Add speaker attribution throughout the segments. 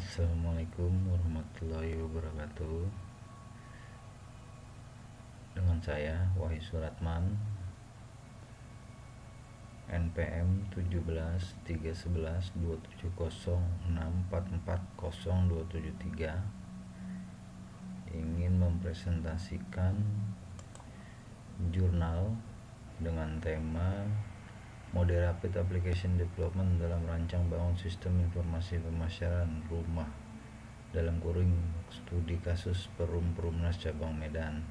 Speaker 1: Assalamualaikum warahmatullahi wabarakatuh. Dengan saya Wahyu Suratman, NPM 17 311 270 644 023, ingin mempresentasikan jurnal dengan tema Mode Rapid Application Development dalam rancang bangun sistem informasi pemasaran rumah dalam kurung studi kasus Perumnas Cabang Medan,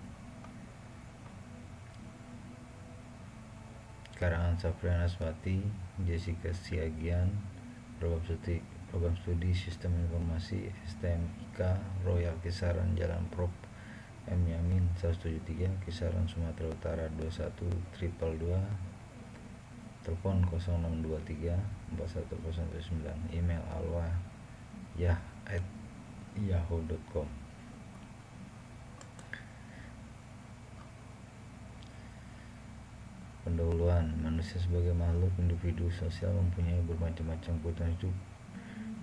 Speaker 1: karangan Safriana Swati, Jessica Siagian, program studi Sistem Informasi STMIK Royal Kisaran Jalan Prof. M. Yamin 173, Kisaran Sumatera Utara 21222, telepon 0623 41019, email alwah@yahoo.com. Pendahuluan. Manusia sebagai makhluk individu sosial mempunyai bermacam-macam kebutuhan hidup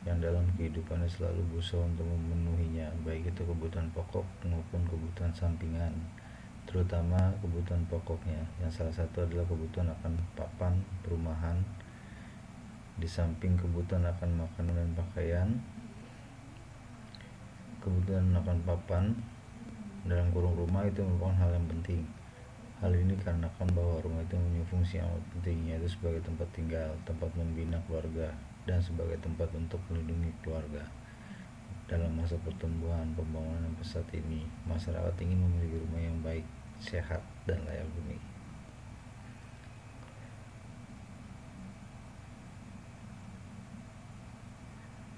Speaker 1: yang dalam kehidupannya selalu berusaha untuk memenuhinya, baik itu kebutuhan pokok maupun kebutuhan sampingan, terutama kebutuhan pokoknya, yang salah satu adalah kebutuhan akan papan perumahan. Di samping kebutuhan akan makanan dan pakaian, kebutuhan akan papan dalam kurung rumah itu merupakan hal yang penting. Hal ini dikarenakan bahwa rumah itu mempunyai fungsi yang penting, yaitu sebagai tempat tinggal, tempat membina keluarga, dan sebagai tempat untuk melindungi keluarga. Dalam masa pertumbuhan pembangunan yang pesat ini, masyarakat ingin memiliki rumah yang baik, sehat, dan layak huni.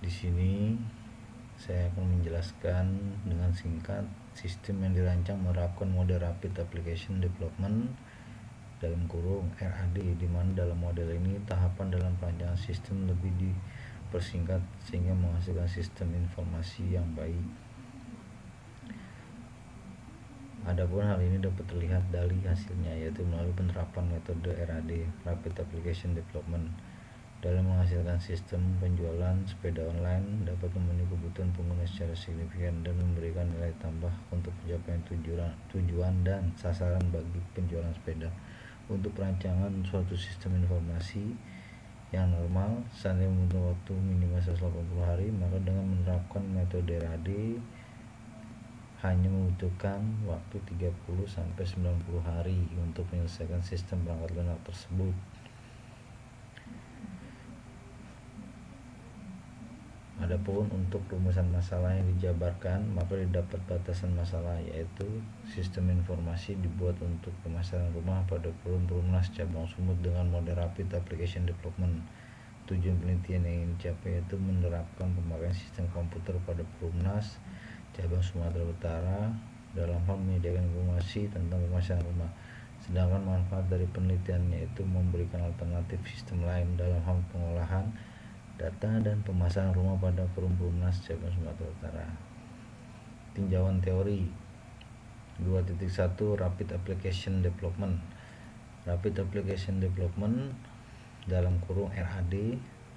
Speaker 1: Di sini saya akan menjelaskan dengan singkat sistem yang dirancang menerapkan mode Rapid Application Development dalam kurung RAD, di mana dalam model ini tahapan dalam perancangan sistem lebih dipersingkat sehingga menghasilkan sistem informasi yang baik. Adapun hal ini dapat terlihat dari hasilnya, yaitu melalui penerapan metode RAD Rapid Application Development dalam menghasilkan sistem penjualan sepeda online dapat memenuhi kebutuhan pengguna secara signifikan dan memberikan nilai tambah untuk pencapaian tujuan dan sasaran bagi penjualan sepeda. Untuk perancangan suatu sistem informasi yang normal seandainya membutuhkan waktu minimal 180 hari, maka dengan menerapkan metode RAD hanya membutuhkan waktu 30-90 hari untuk menyelesaikan sistem perangkat lunak tersebut. Adapun untuk rumusan masalah yang dijabarkan, maka didapat batasan masalah, yaitu sistem informasi dibuat untuk pemasaran rumah pada Perumnas Cabang Sumut dengan mode Rapid Application Development. Tujuan penelitian yang ingin dicapai yaitu menerapkan pemakaian sistem komputer pada Perumnas Cabang Sumatera Utara dalam hal menyediakan informasi tentang pemasaran rumah. Sedangkan manfaat dari penelitian yaitu memberikan alternatif sistem lain dalam hal pengolahan data dan pemasaran rumah pada Perumnas Cabang Sumatera Utara. Tinjauan teori 2.1 Rapid Application Development. Rapid Application Development dalam kurung RAD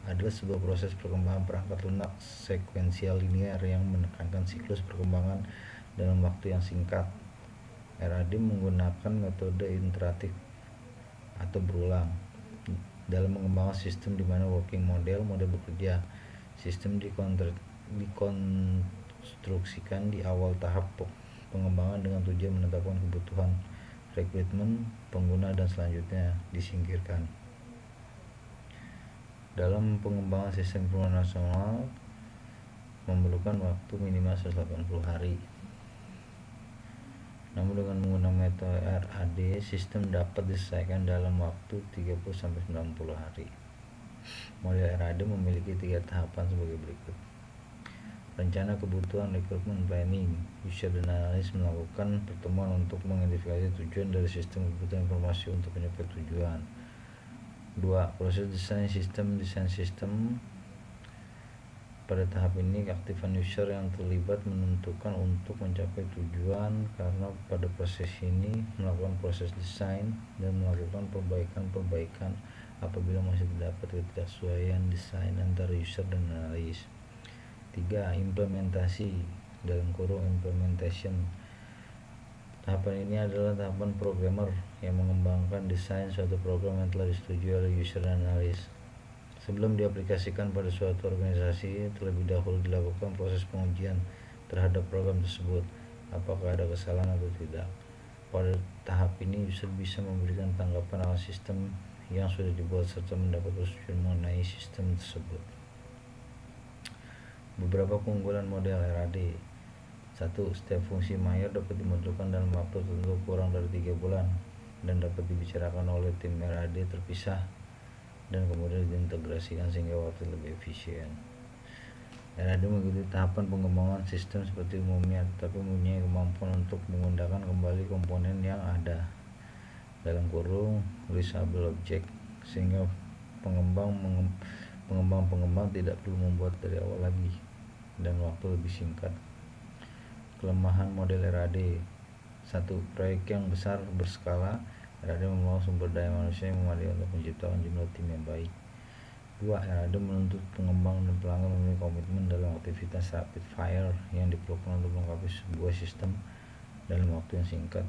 Speaker 1: adalah sebuah proses perkembangan perangkat lunak sekuensial linear yang menekankan siklus perkembangan dalam waktu yang singkat. RAD menggunakan metode iteratif atau berulang dalam mengembangkan sistem di mana working model bekerja. Sistem dikonstruksikan di awal tahap pengembangan dengan tujuan menetapkan kebutuhan rekrutmen pengguna dan selanjutnya disingkirkan. Dalam pengembangan sistem perumahan nasional memerlukan waktu minimal 180 hari. Namun dengan menggunakan metode RAD, sistem dapat diselesaikan dalam waktu 30-90 hari. Model RAD memiliki 3 tahapan sebagai berikut. Rencana kebutuhan rekrutmen planning. User dan analis melakukan pertemuan untuk mengidentifikasi tujuan dari sistem kebutuhan informasi untuk mencapai tujuan. 2. Proses desain sistem. Pada tahap ini, keaktifan user yang terlibat menentukan untuk mencapai tujuan, karena pada proses ini melakukan proses desain dan melakukan perbaikan apabila masih terdapat ketidaksesuaian desain antara user dan analis. 3. Implementasi dalam kurung implementation. Tahapan ini adalah tahapan programmer yang mengembangkan desain suatu program yang telah disetujui oleh user analis. Sebelum diaplikasikan pada suatu organisasi, terlebih dahulu dilakukan proses pengujian terhadap program tersebut, apakah ada kesalahan atau tidak. Pada tahap ini, user bisa memberikan tanggapan atas sistem yang sudah dibuat serta mendapat persetujuan mengenai sistem tersebut. Beberapa keunggulan model RAD. 1. Setiap fungsi mayor dapat dimunculkan dalam waktu tertentu kurang dari 3 bulan dan dapat dibicarakan oleh tim RAD terpisah dan kemudian diintegrasikan sehingga waktu lebih efisien. RAD mengikuti tahapan pengembangan sistem seperti umumnya, tetapi mempunyai kemampuan untuk menggunakan kembali komponen yang ada dalam kurung reusable object, sehingga pengembang tidak perlu membuat dari awal lagi dan waktu lebih singkat. Kelemahan model RAD. 1. Proyek yang besar berskala, RAD membawa sumber daya manusia yang memadai untuk menciptakan jumlah tim yang baik. 2. RAD menuntut pengembang dan pelanggan memiliki komitmen dalam aktivitas rapid fire yang diperlukan untuk melengkapi sebuah sistem dalam waktu yang singkat.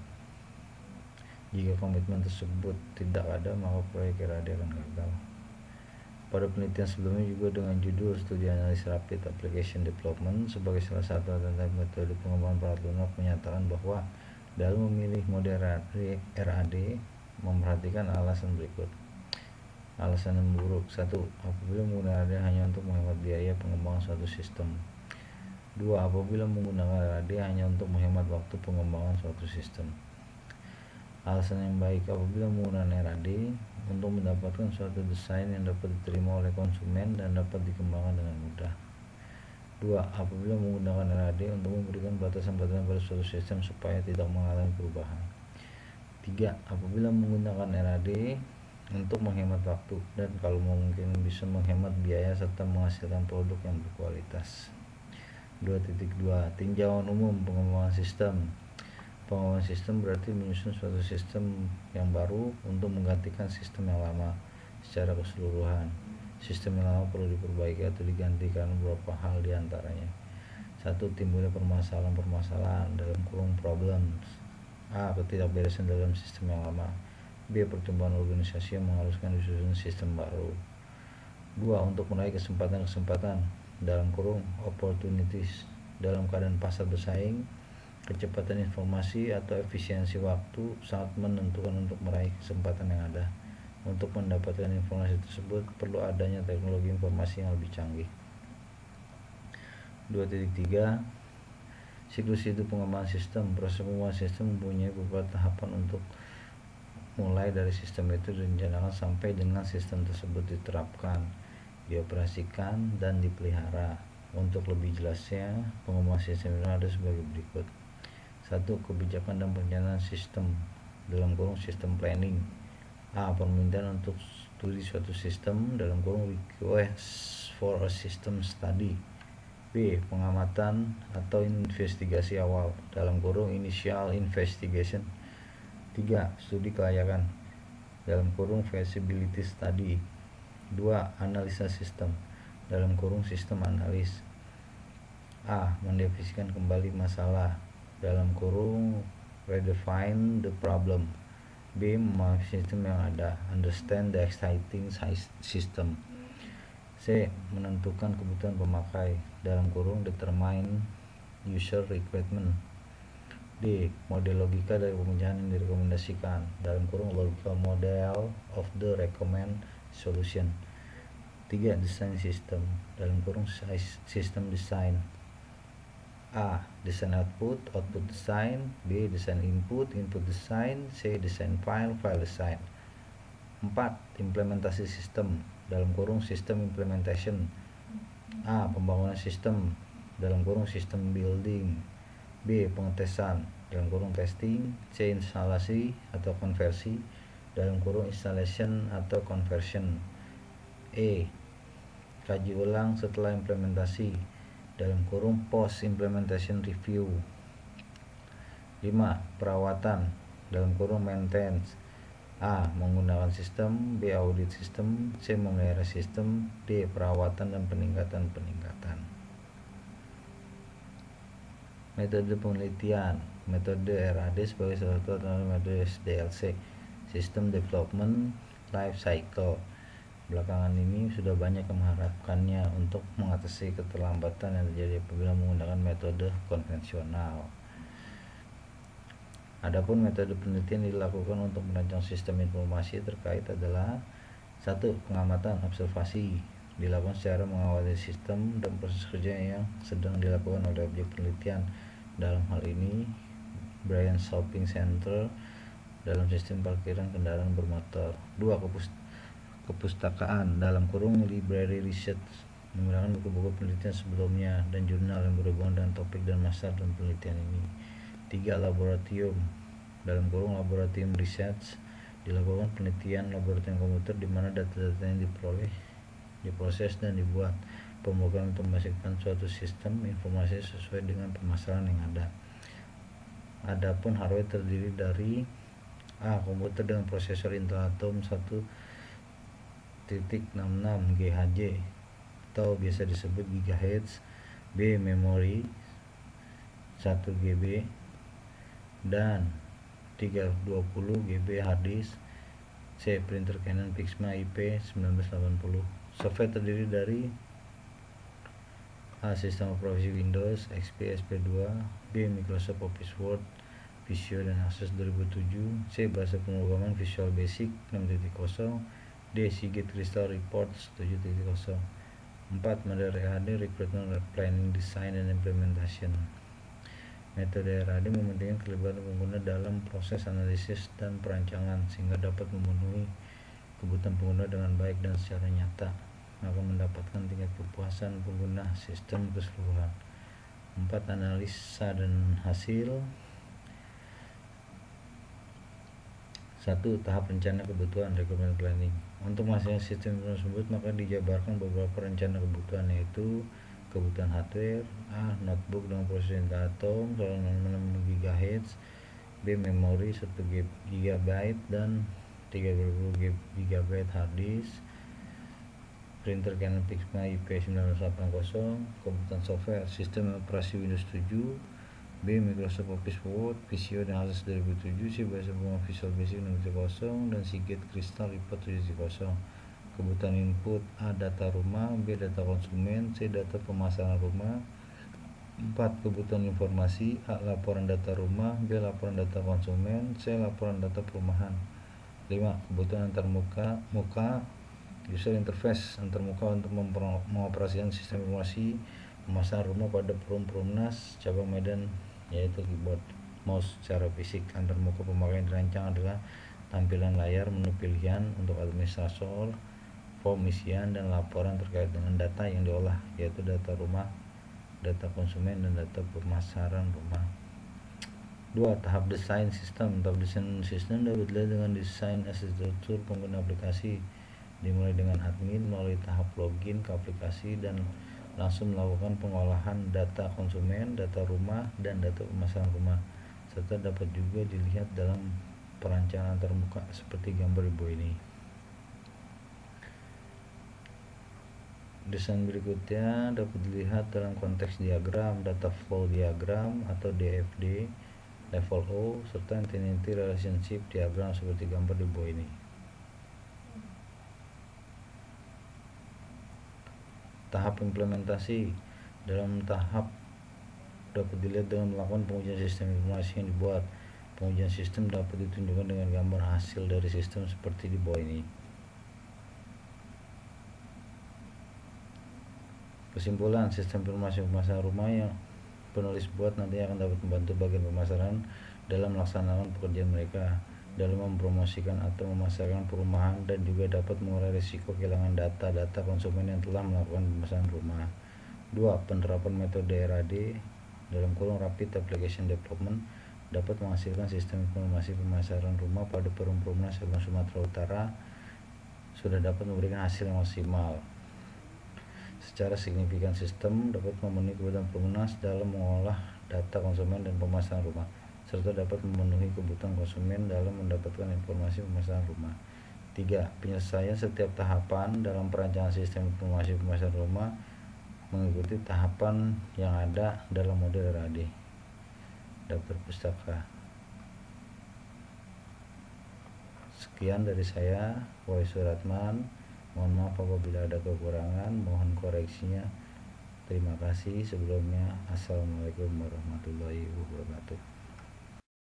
Speaker 1: Jika komitmen tersebut tidak ada, maka proyek RAD akan gagal. Pada penelitian sebelumnya juga dengan judul Studi Analisis Rapid Application Development sebagai salah satu alternatif metode pengembangan perangkat lunak menyatakan bahwa dalam memilih model RAD memperhatikan alasan berikut. Alasan yang buruk. 1. Apabila menggunakan RAD hanya untuk menghemat biaya pengembangan suatu sistem. 2. Apabila menggunakan RAD hanya untuk menghemat waktu pengembangan suatu sistem. Alasan yang baik. Apabila menggunakan RAD untuk mendapatkan suatu desain yang dapat diterima oleh konsumen dan dapat dikembangkan dengan mudah. 2. Apabila menggunakan RAD untuk memberikan batasan-batasan pada suatu sistem supaya tidak mengalami perubahan. 3. Apabila menggunakan RAD untuk menghemat waktu dan kalau mungkin bisa menghemat biaya serta menghasilkan produk yang berkualitas. 2.2. Tinjauan umum pengembangan sistem. Pengembangan sistem berarti menyusun suatu sistem yang baru untuk menggantikan sistem yang lama secara keseluruhan. Sistem yang lama perlu diperbaiki atau diganti karena beberapa hal diantaranya. 1. Timbulnya permasalahan dalam kurung problems. A. Ketidakberesan dalam sistem yang lama. B. Pertumbuhan organisasi yang mengharuskan disusun sistem baru. 2. Untuk meraih kesempatan dalam kurung opportunities dalam keadaan pasar bersaing, kecepatan informasi atau efisiensi waktu sangat menentukan untuk meraih kesempatan yang ada. Untuk mendapatkan informasi tersebut perlu adanya teknologi informasi yang lebih canggih. 2.3. Siklus hidup pengembangan sistem. Proses pengembangan sistem mempunyai beberapa tahapan untuk mulai dari sistem itu direncanakan sampai dengan sistem tersebut diterapkan, dioperasikan, dan dipelihara. Untuk lebih jelasnya, pengembangan sistem itu ada sebagai berikut. 1. Kebijakan dan perencanaan sistem dalam kurung sistem planning. A. Permintaan untuk studi suatu sistem dalam kurung request for a system study. B. Pengamatan atau investigasi awal dalam kurung initial investigation. 3. Studi kelayakan dalam kurung feasibility study. 2. Analisa sistem dalam kurung sistem analis. A. Mendefinisikan kembali masalah dalam kurung redefine the problem. B. Memahami sistem yang ada, understand the existing system. C. Menentukan kebutuhan pemakai dalam kurung determine user requirement. D. Model logika dari pemecahan yang direkomendasikan dalam kurung logical model of the recommend solution. 3. Design system dalam kurung system design. A. Design output design. B. Design input design. C. Design file design. 4. Implementasi sistem dalam kurung system implementation. A. Pembangunan sistem dalam kurung system building. B. Pengetesan dalam kurung testing. C. Instalasi atau konversi dalam kurung installation atau conversion. E. Kaji ulang setelah implementasi dalam kurung post implementation review. 5. Perawatan dalam kurung maintenance. A. Menggunakan sistem. B. Audit sistem. C. Memelihara sistem. D. Perawatan dan peningkatan. Metode penelitian. Metode RAD sebagai salah satu metode SDLC, System Development Life Cycle. Belakangan ini sudah banyak yang mengharapkannya untuk mengatasi keterlambatan yang terjadi apabila menggunakan metode konvensional. Adapun metode penelitian dilakukan untuk merancang sistem informasi terkait adalah: 1. Pengamatan observasi, dilakukan secara mengawali sistem dan proses kerja yang sedang dilakukan oleh objek penelitian. Dalam hal ini, Bryan Shopping Center dalam sistem parkiran kendaraan bermotor. 2. Kepustakaan (library research), menggunakan buku-buku penelitian sebelumnya dan jurnal yang berhubungan dengan topik dan masalah dalam penelitian ini. 3. Laboratorium (laboratorium research), dilakukan penelitian laboratorium komputer di mana data-data yang diperoleh, diproses dan dibuat pemrograman untuk menghasilkan suatu sistem informasi sesuai dengan permasalahan yang ada. Adapun hardware terdiri dari: A. Komputer dengan prosesor Intel Atom 1.66 GHz atau biasa disebut GHz. B. Memori 1 GB dan 320 GB hard disk. C. Printer Canon PIXMA IP 1980. Software terdiri dari: A. Sistem operasi Windows XP SP2. B. Microsoft Office Word, Visio dan Access 2007. C. Bahasa pemrograman Visual Basic 6.0. D. Seagate Crystal Reports 7.0. 4. Metode RAD Recruitment, Planning, Design, dan Implementation. Metode RAD mementingkan keterlibatan pengguna dalam proses analisis dan perancangan sehingga dapat memenuhi kebutuhan pengguna dengan baik dan secara nyata, akan mendapatkan tingkat kepuasan pengguna sistem keseluruhan. 4. Analisa dan hasil. 1. Tahap rencana kebutuhan (requirement planning). Untuk menghasilkan sistem tersebut maka dijabarkan beberapa rencana kebutuhan, yaitu: kebutuhan hardware: A. Notebook dengan prosesor Intel Atom 1.6 GHz. B. Memori 1 GB dan 30 GB hard disk. Printer Canon PIXMA IP 1980. Kebutuhan software: sistem operasi Windows 7. B. Microsoft Office Word, Visio dan Access 2007. C. Bahasa pemrograman Visual Basic 6.0 dan Seagate Crystal Report 7.0. Kebutuhan input: A. Data rumah. B. Data konsumen. C. Data pemasaran rumah. 4. Kebutuhan informasi: A. Laporan data rumah. B. Laporan data konsumen. C. Laporan data perumahan. 5. Kebutuhan antarmuka user interface antarmuka untuk mengoperasikan sistem informasi pemasaran rumah pada Perumnas cabang Medan, yaitu keyboard, mouse secara fisik. Antarmuka pemakaian dirancang adalah tampilan layar, menu pilihan untuk administrator, form isian, dan laporan terkait dengan data yang diolah, yaitu data rumah, data konsumen, dan data pemasaran rumah. 2. Tahap desain sistem. Tahap desain sistem dapat dilihat dengan desain arsitektur pengguna aplikasi, dimulai dengan admin melalui tahap login ke aplikasi dan langsung melakukan pengolahan data konsumen, data rumah, dan data pemasaran rumah, serta dapat juga dilihat dalam perancangan antarmuka seperti gambar di bawah ini. Desain berikutnya dapat dilihat dalam konteks diagram, data flow diagram atau DFD, level O, serta entity relationship diagram seperti gambar di bawah ini. Tahap implementasi. Dalam tahap dapat dilihat dengan melakukan pengujian sistem informasi yang dibuat. Pengujian sistem dapat ditunjukkan dengan gambar hasil dari sistem seperti di bawah ini. Kesimpulan: sistem informasi pemasaran rumah yang penulis buat nantinya akan dapat membantu bagian pemasaran dalam melaksanakan pekerjaan mereka dalam mempromosikan atau memasarkan perumahan, dan juga dapat mengurangi risiko kehilangan data konsumen yang telah melakukan pemasaran rumah. 2. Penerapan metode RAD (Rapid Application Development) dapat menghasilkan sistem informasi pemasaran rumah pada Perumnas cabang Sumatera Utara sudah dapat memberikan hasil yang maksimal. Secara signifikan, sistem dapat memenuhi kebutuhan Perumnas dalam mengolah data konsumen dan pemasaran rumah, serta dapat memenuhi kebutuhan konsumen dalam mendapatkan informasi pemasaran rumah. 3. Penyelesaian setiap tahapan dalam perancangan sistem informasi pemasaran rumah mengikuti tahapan yang ada dalam model RAD. daftar pustaka. Sekian dari saya, Wahyu Suratman. Mohon maaf apabila ada kekurangan, mohon koreksinya. Terima kasih sebelumnya. Assalamualaikum warahmatullahi wabarakatuh.